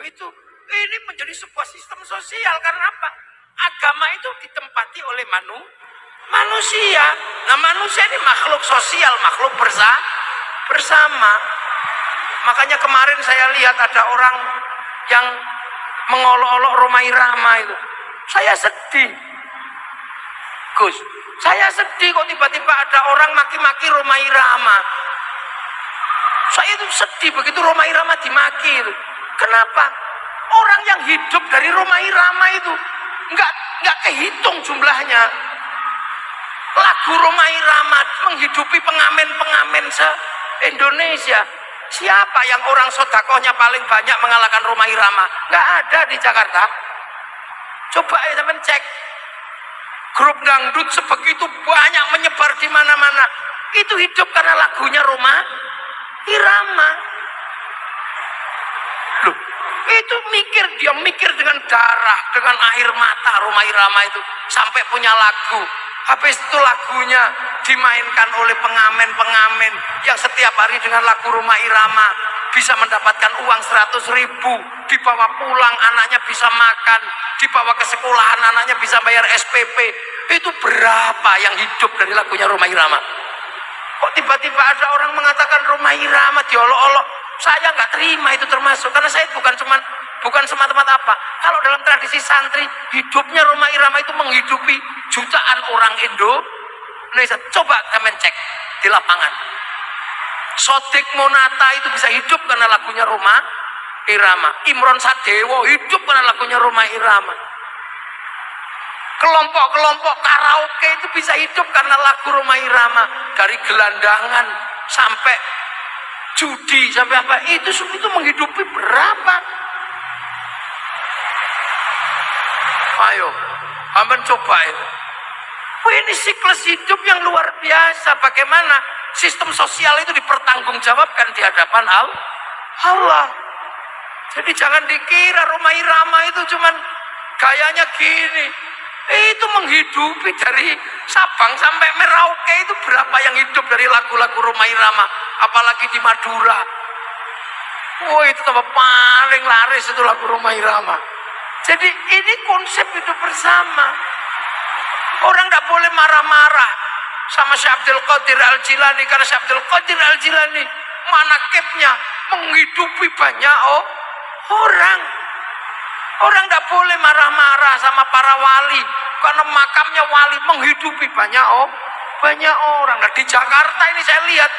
itu ini menjadi sebuah sistem sosial. Karena apa? Agama itu ditempati oleh manusia. Nah, manusia ini makhluk sosial, makhluk bersama. Makanya kemarin saya lihat ada orang yang mengolok-olok Rhoma Irama itu. Saya sedih, Gus. Saya sedih kok tiba-tiba ada orang maki-maki Rhoma Irama. Saya itu sedih begitu Rhoma Irama dimaki itu. Kenapa? Orang yang hidup dari Rhoma Irama itu nggak kehitung jumlahnya. Lagu Rhoma Irama menghidupi pengamen-pengamen se-Indonesia. Siapa yang orang sodakohnya paling banyak mengalahkan Rhoma Irama? Nggak ada di Jakarta. Coba ya teman cek. Grup dangdut sebegitu banyak menyebar di mana-mana. Itu hidup karena lagunya Rhoma Irama. Loh, itu dia mikir dengan darah, dengan air mata Rhoma Irama itu sampai punya lagu. Habis itu lagunya dimainkan oleh pengamen-pengamen yang setiap hari dengan lagu Rhoma Irama bisa mendapatkan uang 100.000, dibawa pulang anaknya bisa makan, dibawa ke sekolahan anaknya bisa bayar SPP. Itu berapa yang hidup dari lagunya Rhoma Irama? Kok tiba-tiba ada orang mengatakan Rhoma Irama diolok-olok? Saya nggak terima itu termasuk, karena saya bukan semata-mata apa. Kalau dalam tradisi santri, hidupnya Rhoma Irama itu menghidupi jutaan orang Indonesia. Coba kalian cek di lapangan. Sodik Monata itu bisa hidup karena lagunya Rhoma Irama. Imron Sadewo hidup karena lagunya Rhoma Irama. Kelompok-kelompok karaoke itu bisa hidup karena lagu Rhoma Irama. Dari gelandangan sampai judi sampai apa, itu menghidupi berapa? Ayo, aman coba itu. Ini siklus hidup yang luar biasa. Bagaimana sistem sosial itu dipertanggungjawabkan di hadapan Allah. Jadi jangan dikira Rhoma Irama itu cuman gayanya gini. Itu menghidupi dari Sabang sampai Merauke itu berapa yang hidup dari lagu-lagu Rhoma Irama, apalagi di Madura. Itu tambah paling laris itu lagu Rhoma Irama. Jadi ini konsep hidup bersama. Orang tidak boleh marah-marah sama Syekh Abdul Qadir Al-Jilani, karena Syekh Abdul Qadir Al-Jilani manakibnya menghidupi banyak orang. Orang tidak boleh marah-marah sama para wali, karena makamnya wali menghidupi banyak orang. Nah, di Jakarta ini saya lihat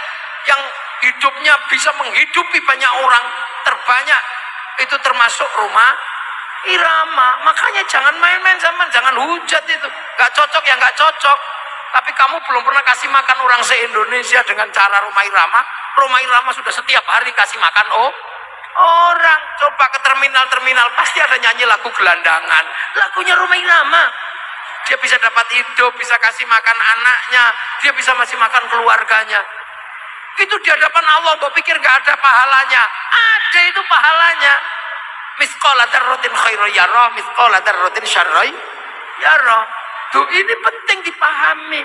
yang hidupnya bisa menghidupi banyak orang terbanyak itu termasuk Rhoma Irama. Makanya jangan main-main sama, jangan hujat itu. Gak cocok ya gak cocok. Tapi kamu belum pernah kasih makan orang se-Indonesia dengan cara Rhoma Irama. Rhoma Irama sudah setiap hari kasih makan orang. Coba ke terminal-terminal pasti ada nyanyi lagu gelandangan, lagunya Rhoma Irama. Dia bisa dapat hidup, bisa kasih makan anaknya, dia bisa masih makan keluarganya. Itu di hadapan Allah, mbok pikir gak ada pahalanya? Ada itu pahalanya. Mithqala dzarratin khairan yarah, mithqala dzarratin syarran yarah. Tuh, ini penting dipahami.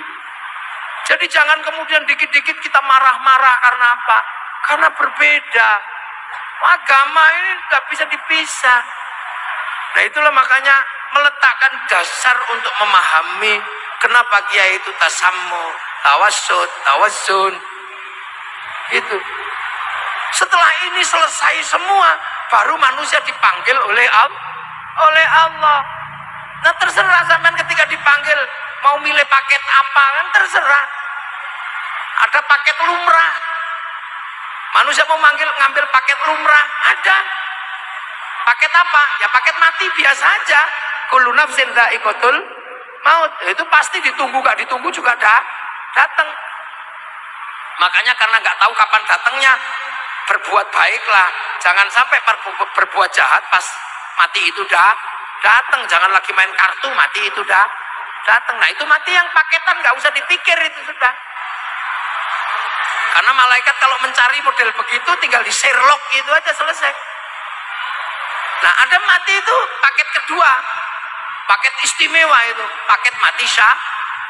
Jadi jangan kemudian dikit-dikit kita marah-marah karena apa? Karena berbeda. Agama ini nggak bisa dipisah. Nah, itulah makanya meletakkan dasar untuk memahami kenapa Kiai itu tasammu, tawassun. Itu. Setelah ini selesai semua, baru manusia dipanggil oleh Allah. Nah, terserah sampean ketika dipanggil mau milih paket apa, kan terserah. Ada paket lumrah. Manusia mau ngambil paket lumrah, ada. Paket apa? Ya paket mati biasa aja. Kullu nafsin dha'iqatul maut. Itu pasti ditunggu, gak ditunggu juga datang. Makanya karena nggak tahu kapan datangnya, berbuat baiklah. Jangan sampai berbuat jahat pas mati itu datang. Jangan lagi main kartu, mati itu datang. Nah, itu mati yang paketan, nggak usah dipikir, itu sudah. Karena malaikat kalau mencari model begitu tinggal di Sherlock itu aja selesai. Nah, ada mati itu paket kedua, paket istimewa itu, paket mati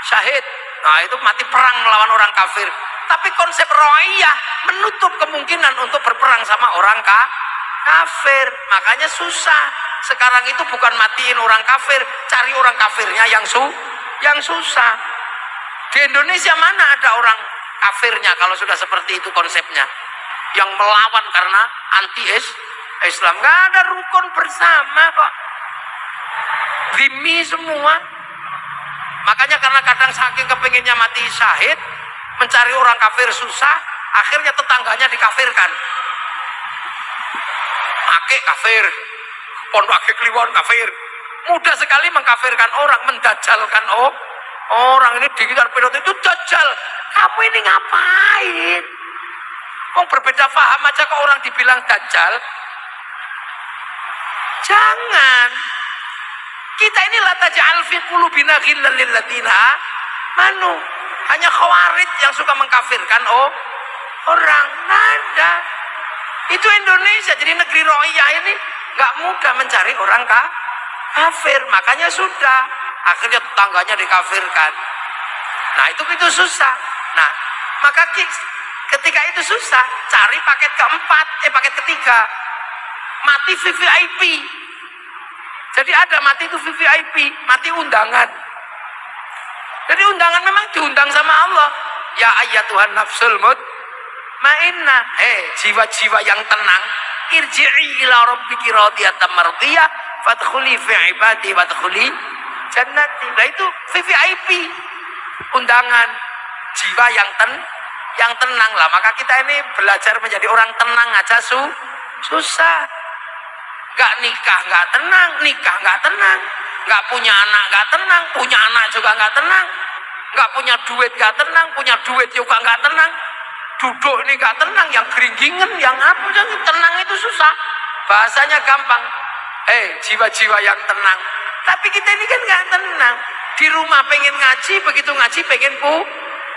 syahid. Nah, itu mati perang melawan orang kafir. Tapi konsep rohiyah menutup kemungkinan untuk berperang sama orang kafir. Makanya susah. Sekarang itu bukan matiin orang kafir, cari orang kafirnya yang susah. Di Indonesia mana ada orang kafirnya kalau sudah seperti itu konsepnya? Yang melawan karena anti Islam. Nggak ada rukun bersama kok. Zimmi semua. Makanya karena kadang saking kepenginnya mati syahid, mencari orang kafir susah, akhirnya tetangganya dikafirkan. Ake kafir, pondok ake kliwon kafir. Mudah sekali mengkafirkan orang, mendajalkan orang. Ini di sekitar pilot itu dajjal. Kamu ini ngapain? Kok berbeda paham aja kok orang dibilang dajjal. Jangan. Kita ini la taj'al fi qulubina ghillan lil ladzina amanu. Hanya khawarij yang suka mengkafirkan orang. Nada. Itu Indonesia jadi negeri rohiyah ini nggak mudah mencari orang kafir. Makanya sudah akhirnya tetangganya dikafirkan. Nah itu susah. Nah maka ketika itu susah, cari paket keempat, paket ketiga, mati VVIP. Jadi ada mati itu VVIP, mati undangan. Jadi undangan memang diundang sama Allah. Ya ayyatuhan nafsul mutmainnah. Jiwa-jiwa yang tenang, irji'i ila rabbiki radiyatan mardiyah, fadkhuli fi ibadi wadkhuli jannati. Nah itu VVIP, undangan jiwa yang tenang lah. Maka kita ini belajar menjadi orang tenang aja susah. Gak nikah gak tenang, nikah gak tenang, gak punya anak gak tenang, punya anak juga gak tenang, gak punya duit gak tenang, punya duit juga gak tenang, duduk ini gak tenang, yang geringgingan, yang apa, yang tenang itu susah. Bahasanya gampang. Jiwa-jiwa yang tenang. Tapi kita ini kan gak tenang. Di rumah pengen ngaji, begitu ngaji pengen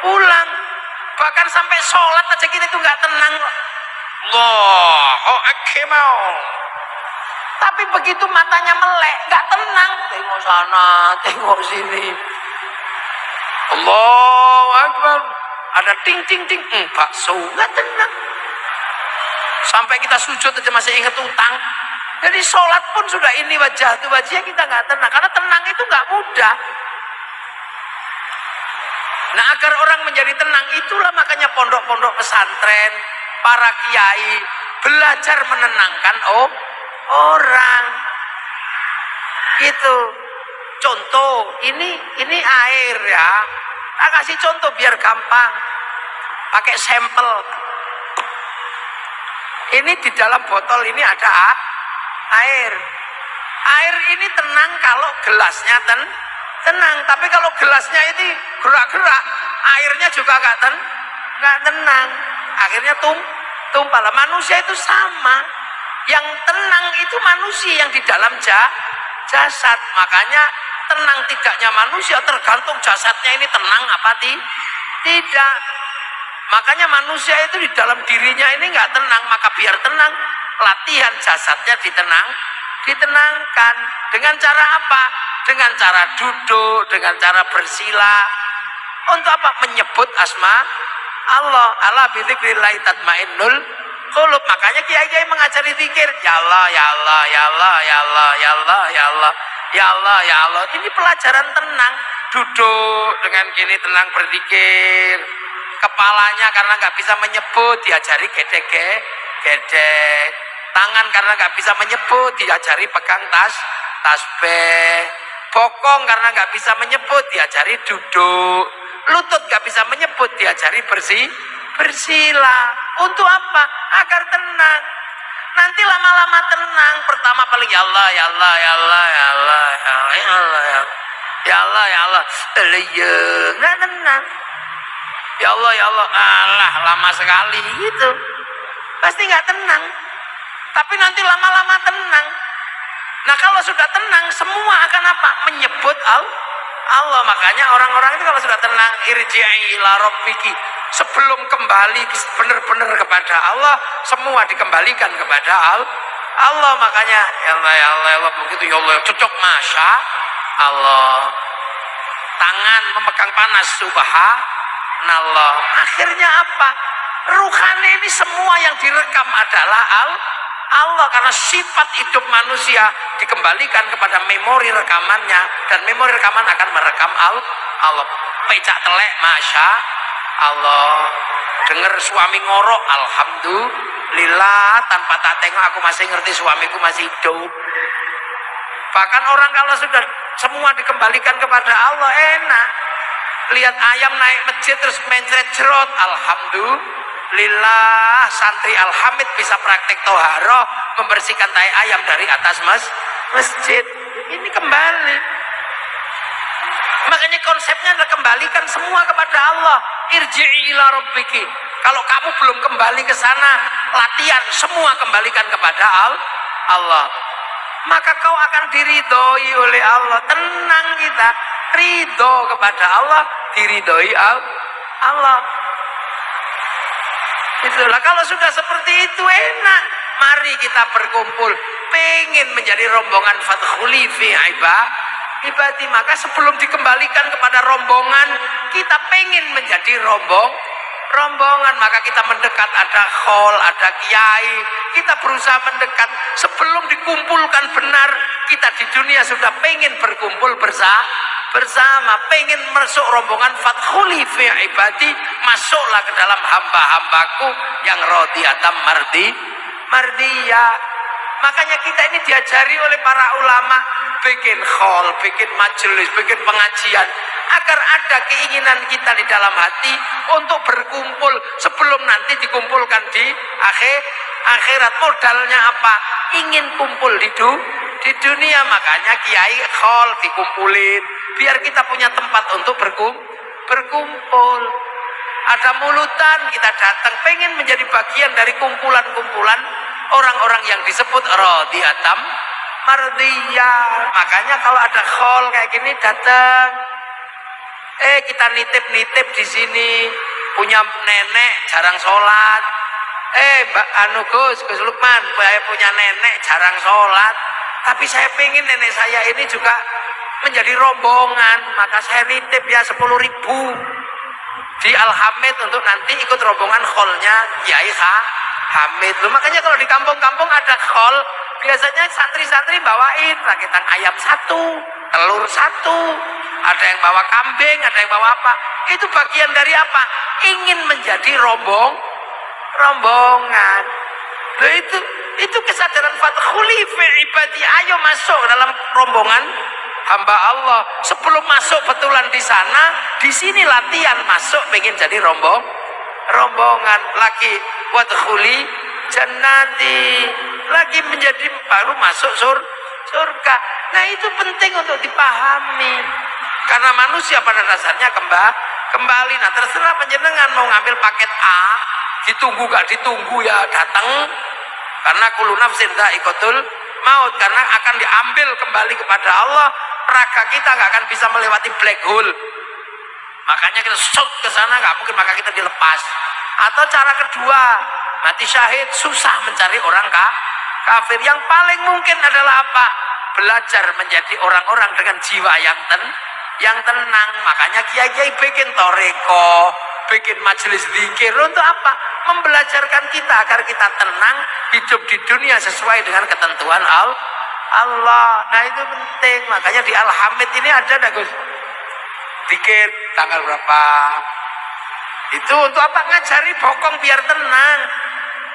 pulang. Bahkan sampai sholat aja kita itu gak tenang. Allahu Akbar. Tapi begitu matanya melek, gak tenang. Tengok sana, tengok sini. Allahu Akbar. Ada ting ting ting, bakso, gak tenang. Sampai kita sujud aja masih ingat utang. Jadi sholat pun sudah ini wajah itu wajah kita gak tenang. Karena tenang itu gak mudah. Nah agar orang menjadi tenang itulah makanya pondok-pondok pesantren, para kiai belajar menenangkan orang. Itu contoh, ini air ya. Kita kasih contoh biar gampang. Pakai sampel. Ini di dalam botol ini ada air. Air ini tenang kalau gelasnya tenang. Tapi kalau gelasnya ini gerak-gerak, airnya juga nggak tenang. Akhirnya tumpah. Manusia itu sama. Yang tenang itu manusia yang di dalam jasad. Makanya tenang tidaknya manusia tergantung jasadnya ini tenang apa tidak. Makanya manusia itu di dalam dirinya ini nggak tenang. Maka biar tenang, latihan jasadnya ditenangkan. Dengan cara apa? Dengan cara duduk, dengan cara bersila. Untuk apa? Menyebut asma Allah. Ala bidzikrillahi tatmainnul qulub. Makanya kiai-kiai mengajari zikir. Ya Allah, ya Allah, ya Allah, ya Allah, ya Allah, ya Allah, ya Allah, ya Allah. Ini pelajaran tenang. Duduk dengan gini tenang berzikir. Kepalanya karena nggak bisa menyebut diajari gedek. Tangan karena nggak bisa menyebut diajari pegang tasbih. Bokong karena nggak bisa menyebut diajari duduk. Lutut nggak bisa menyebut diajari bersila. Untuk apa? Agar tenang. Nanti lama-lama tenang. Pertama paling ya Allah, ya Allah, ya Allah, ya Allah, ya Allah, ya Allah, ya Allah, ya Allah. Nggak tenang. Ya Allah, ya Allah, alah lama sekali gitu. Pasti nggak tenang. Tapi nanti lama-lama tenang. Nah kalau sudah tenang, semua akan apa? Menyebut Allah. Makanya orang-orang itu kalau sudah tenang, irji'i ila rabbiki. Sebelum kembali benar-benar kepada Allah, semua dikembalikan kepada Allah. Makanya ya Allah, ya Allah, ya Allah, begitu ya Allah, cocok masya Allah. Tangan memegang panas, subhanallah. Akhirnya apa? Ruhani ini semua yang direkam adalah Allah, karena sifat hidup manusia dikembalikan kepada memori rekamannya, dan memori rekaman akan merekam Allah. Pecak telek, masya Allah. Dengar suami ngorok, alhamdulillah, tanpa tak tengok aku masih ngerti suamiku masih hidup. Bahkan orang kalau sudah semua dikembalikan kepada Allah enak. Lihat ayam naik masjid terus mencret jerot, alhamdulillah. Santri alhamid bisa praktek toharoh, membersihkan tai ayam dari atas masjid. Ini kembali. Makanya konsepnya adalah kembalikan semua kepada Allah. Irji'i ila rabbiki. Kalau kamu belum kembali ke sana, latihan semua kembalikan kepada Allah. Maka kau akan diridhoi oleh Allah. Tenang kita, ridho kepada Allah, diridhoi Allah. Itulah, kalau sudah seperti itu enak. Mari kita berkumpul, pengen menjadi rombongan fadkhuli fi ibadi. Maka sebelum dikembalikan kepada rombongan, kita pengen menjadi rombongan. Maka kita mendekat, ada khol, ada kiai, kita berusaha mendekat. Sebelum dikumpulkan benar, kita di dunia sudah pengen berkumpul bersama, pengen masuk rombongan fadkhuli fi ibadi, masuklah ke dalam hamba-hambaku yang radiyatam mardiyah. Makanya kita ini diajari oleh para ulama, bikin khol, bikin majelis, bikin pengajian, agar ada keinginan kita di dalam hati untuk berkumpul sebelum nanti dikumpulkan di akhirat. Modalnya apa? Ingin kumpul di dunia. Makanya kiai khol dikumpulin biar kita punya tempat untuk berkumpul. Ada mulutan, kita datang, pengen menjadi bagian dari kumpulan-kumpulan orang-orang yang disebut radiyatam mardiyah. Makanya kalau ada khol kayak gini datang, kita nitip di sini, punya nenek jarang sholat. Gus Lukman, saya punya nenek jarang sholat, tapi saya pengen nenek saya ini juga menjadi rombongan, maka saya nitip ya 10.000 di Al-Hamid untuk nanti ikut rombongan kholnya Kiai Hamid. Makanya kalau di kampung-kampung ada khol, biasanya santri-santri bawain rakitan ayam 1, telur 1, ada yang bawa kambing, ada yang bawa apa. Itu bagian dari apa? Ingin menjadi rombongan. Loh, itu kesadaran fadkhuli fi ibadi. Ayo masuk dalam rombongan hamba Allah. Sebelum masuk betulan di sana, di sini latihan masuk, pengen jadi rombongan lagi. Wadkhuli jannati, lagi menjadi baru masuk surga. Nah, itu penting untuk dipahami, karena manusia pada dasarnya kembali. Nah, terserah panjenengan mau ngambil paket A, ditunggu gak ditunggu ya datang, karena kullu nafsin dha'iqatul maut, karena akan diambil kembali kepada Allah. Raga kita gak akan bisa melewati black hole, makanya kita shoot ke sana, gak mungkin, maka kita dilepas. Atau cara kedua, mati syahid, susah mencari orang kafir. Yang paling mungkin adalah apa? Belajar menjadi orang-orang dengan jiwa yang tenang. Makanya kiai-kiai bikin toreko, bikin majelis zikir untuk apa? Membelajarkan kita agar kita tenang, hidup di dunia sesuai dengan ketentuan Allah. Nah, itu penting. Makanya di Al-Hamid ini ada Gus zikir tanggal berapa. Itu untuk apa? Ngajari bokong biar tenang,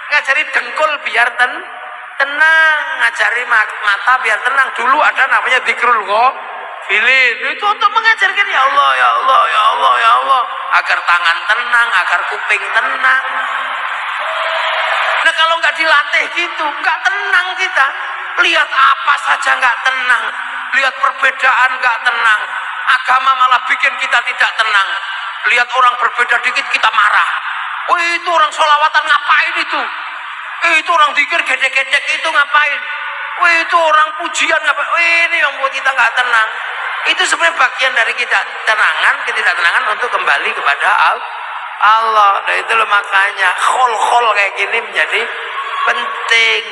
ngajari dengkul biar tenang, ngajari mata biar tenang. Dulu ada namanya dzikrul ghafilin. Itu untuk mengajarkan ya Allah, ya Allah, ya Allah, ya Allah, agar tangan tenang, agar kuping tenang. Nah, kalau nggak dilatih gitu, nggak tenang kita. Lihat apa saja nggak tenang, lihat perbedaan nggak tenang. Agama malah bikin kita tidak tenang. Lihat orang berbeda dikit kita marah. Itu orang sholawatan ngapain itu? Itu orang zikir gedek-gedek itu ngapain? Itu orang pujian ngapain? Ini yang buat kita nggak tenang. Itu sebenarnya bagian dari kita ketidaktenangan untuk kembali kepada Allah. Nah, itu loh, makanya khol kayak gini menjadi penting.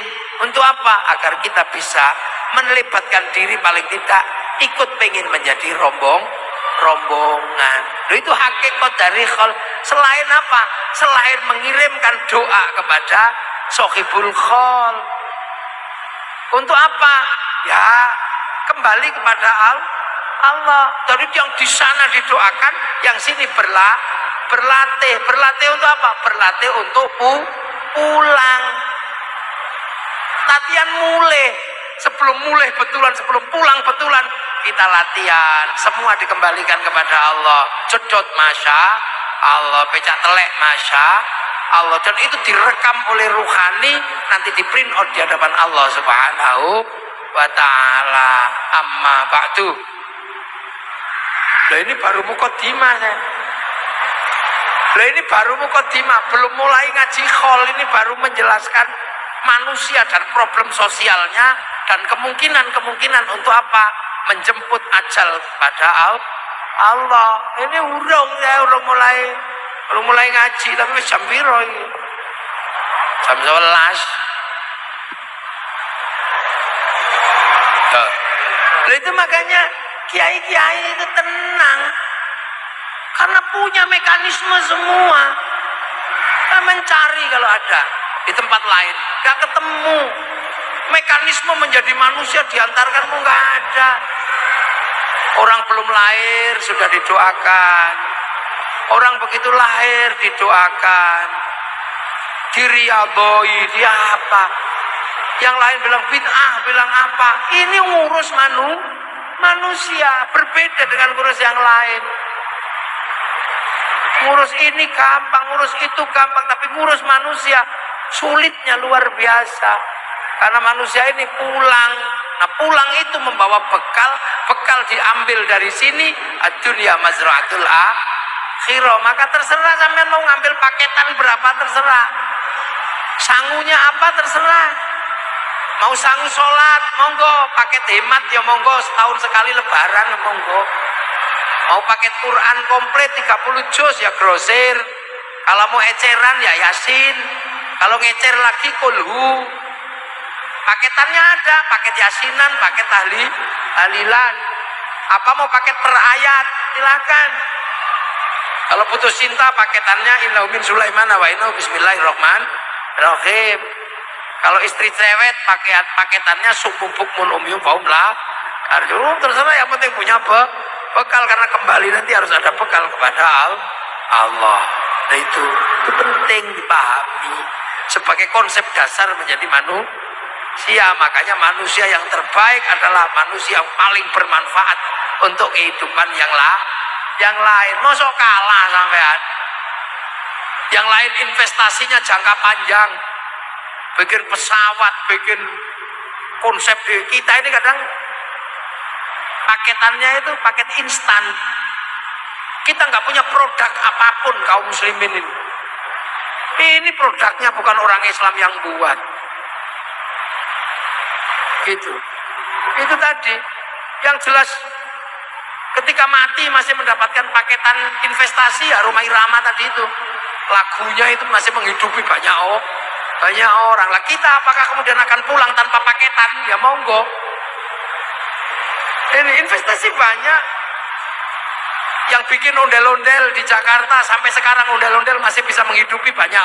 Untuk apa? Agar kita bisa melibatkan diri, paling tidak ikut pengen menjadi rombongan. Itu hakikat dari khol. Selain apa? Selain mengirimkan doa kepada sohibul khol, Untuk apa? Ya kembali kepada Allah. Jadi yang di sana didoakan, yang sini berlatih. Berlatih untuk apa? Berlatih untuk pulang. Latihan mulai. Sebelum mulai betulan, sebelum pulang betulan, kita latihan. Semua dikembalikan kepada Allah. Cedot masya Allah, becak telek masya Allah. Dan itu direkam oleh ruhani, nanti di print out di hadapan Allah Subhanahu wa ta'ala. Amma ba'du. Lah ini baru mukaddimah ya. Lah ini baru mukaddimah, belum mulai ngaji khol. Ini baru menjelaskan manusia dan problem sosialnya dan kemungkinan untuk apa? Menjemput ajal pada Allah. Ini urung mulai ngaji, tapi jam piro iki? Jam 11. Lah itu makanya kiai-kiai itu tenang. Karena punya mekanisme semua. Kita mencari kalau ada di tempat lain, gak ketemu. Mekanisme menjadi manusia diantarkanmu gak ada. Orang belum lahir sudah didoakan. Orang begitu lahir didoakan. Diriadoi, dia apa? Yang lain bilang bid'ah, bilang apa? Ini ngurus manusia, berbeda dengan ngurus yang lain. Ngurus ini gampang, ngurus itu gampang, tapi ngurus manusia sulitnya luar biasa. Karena manusia ini pulang. Nah pulang itu membawa bekal diambil dari sini. Ad-dunya mazra'atul akhirah. Maka terserah sampean mau ngambil paketan berapa terserah. Sangunya apa terserah. Mau sangu sholat, monggo. Paket hemat ya monggo. Setahun sekali lebaran monggo. Mau paket Quran komplit 30 juz ya grosir. Kalau mau eceran ya Yasin. Kalau ngecer lagi kulhu. Paketannya ada, paket Yasinan, paket tahlilan. Apa mau paket per ayat? Silakan. Kalau putus cinta paketannya innahu min Sulaiman wa innahu bismillahirrahmanirrahim. Kalau istri cewek paketannya sumubuk mun umyu baumlah. Terserah, yang penting punya bekal, karena kembali nanti harus ada bekal kepada Allah. Nah itu penting dipahami sebagai konsep dasar menjadi manusia. Makanya manusia yang terbaik adalah manusia yang paling bermanfaat untuk kehidupan yang lain. Mosok kalah sampean. Yang lain investasinya jangka panjang, bikin pesawat, bikin konsep. Kita ini kadang paketannya itu paket instan. Kita nggak punya produk apapun kaum muslimin ini. Ini produknya bukan orang Islam yang buat. Gitu. Itu tadi. Yang jelas ketika mati masih mendapatkan paketan investasi ya Rumah Irama tadi itu. Lagunya itu masih menghidupi banyak orang. Lah kita apakah kemudian akan pulang tanpa paketan? Ya monggo. Ini investasi banyak. Yang bikin ondel-ondel di Jakarta sampai sekarang ondel-ondel masih bisa menghidupi banyak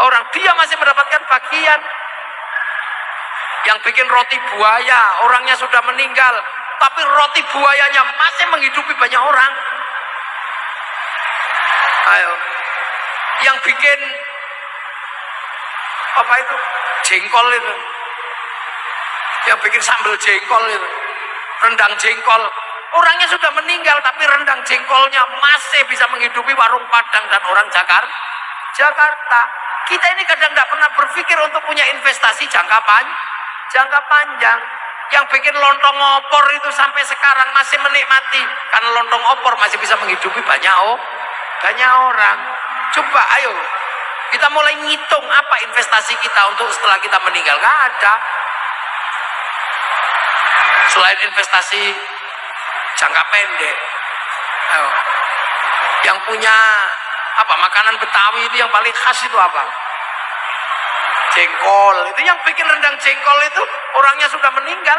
orang. Dia masih mendapatkan bagian. Yang bikin roti buaya, orangnya sudah meninggal, tapi roti buayanya masih menghidupi banyak orang. Ayo. Yang bikin apa itu? Jengkol itu. Yang bikin sambal jengkol itu. Rendang jengkol. Orangnya sudah meninggal, tapi rendang jengkolnya masih bisa menghidupi warung Padang dan orang Jakarta. Kita ini kadang tidak pernah berpikir untuk punya investasi jangka panjang. Yang bikin lontong opor itu sampai sekarang masih menikmati, karena lontong opor masih bisa menghidupi banyak orang. Coba ayo kita mulai ngitung apa investasi kita untuk setelah kita meninggal. Gak ada. Selain investasi jangka pendek, ayo. Yang punya apa makanan Betawi itu yang paling khas itu apa? Jengkol. Itu yang bikin rendang jengkol itu orangnya sudah meninggal.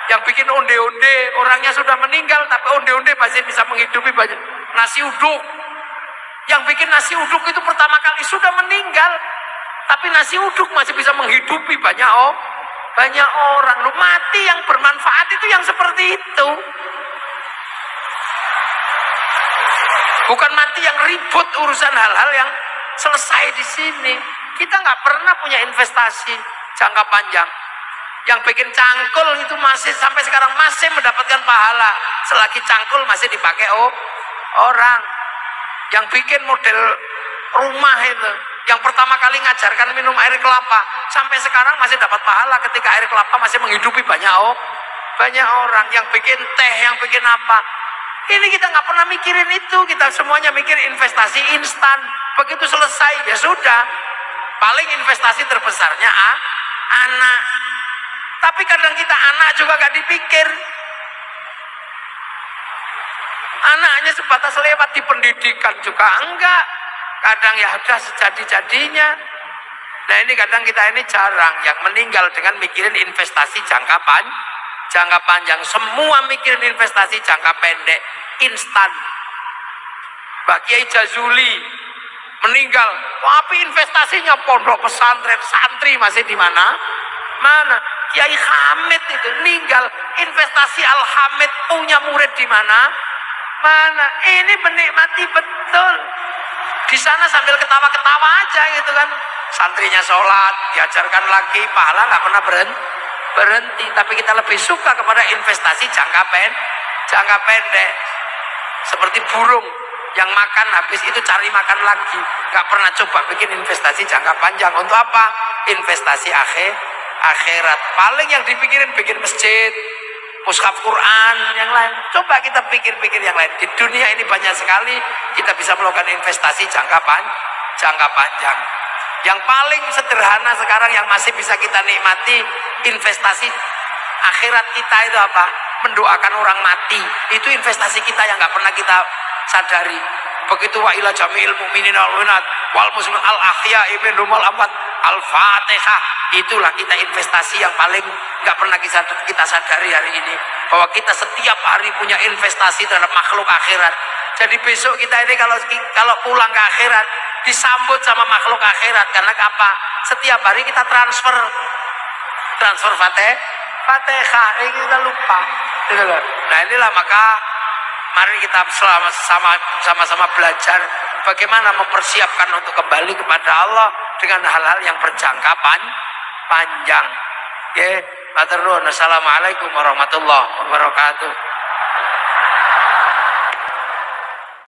Yang bikin onde-onde orangnya sudah meninggal, tapi onde-onde masih bisa menghidupi banyak. Nasi uduk. Yang bikin nasi uduk itu pertama kali sudah meninggal, tapi nasi uduk masih bisa menghidupi banyak Banyak orang lu mati yang bermanfaat itu yang seperti itu. Bukan mati yang ribut urusan hal-hal yang selesai di sini. Kita nggak pernah punya investasi jangka panjang. Yang bikin cangkul itu masih sampai sekarang masih mendapatkan pahala selagi cangkul masih dipakai orang. Yang bikin model rumah itu, yang pertama kali ngajarkan minum air kelapa, sampai sekarang masih dapat pahala ketika air kelapa masih menghidupi banyak orang. Yang bikin teh, yang bikin apa, ini kita nggak pernah mikirin itu. Kita semuanya mikir investasi instan, begitu selesai ya sudah. Paling investasi terbesarnya anak. Tapi kadang kita anak juga gak dipikir. Anaknya sebatas lewat di pendidikan juga enggak. Kadang ya udah sejadi-jadinya. Nah ini kadang kita ini jarang yang meninggal dengan mikirin investasi jangka panjang. Semua mikirin investasi jangka pendek, instan. Mbak Kiai Jazuli meninggal, tapi investasinya pondok pesantren, santri masih di mana? Kiai Hamid itu meninggal, investasi Al-Hamid punya murid di mana? Ini menikmati betul. Di sana sambil ketawa-ketawa aja gitu kan. Santrinya sholat, diajarkan lagi, pahala nggak pernah berhenti. Tapi kita lebih suka kepada investasi jangka pendek. Seperti burung yang makan habis itu cari makan lagi, nggak pernah coba bikin investasi jangka panjang. Untuk apa? Investasi akhirat. Paling yang dipikirin bikin masjid, mushaf Quran, yang lain. Coba kita pikir-pikir yang lain. Di dunia ini banyak sekali kita bisa melakukan investasi jangka panjang. Yang paling sederhana sekarang yang masih bisa kita nikmati investasi akhirat kita itu apa? Mendoakan orang mati. Itu investasi kita yang nggak pernah kita sadari. Begitu wa ila jami'il mu'minin wal mu'minat wal muslimin al ahya'i minhum wal amwat al-fatihah. Itulah kita investasi yang paling nggak pernah kita sadari hari ini, bahwa kita setiap hari punya investasi terhadap makhluk akhirat. Jadi besok kita ini kalau pulang ke akhirat disambut sama makhluk akhirat. Karena apa? Setiap hari kita transfer Fatihah, ini kita lupa. Nah inilah maka mari kita sama-sama belajar bagaimana mempersiapkan untuk kembali kepada Allah dengan hal-hal yang berjangka panjang. Matur nuwun. Assalamualaikum warahmatullahi wabarakatuh.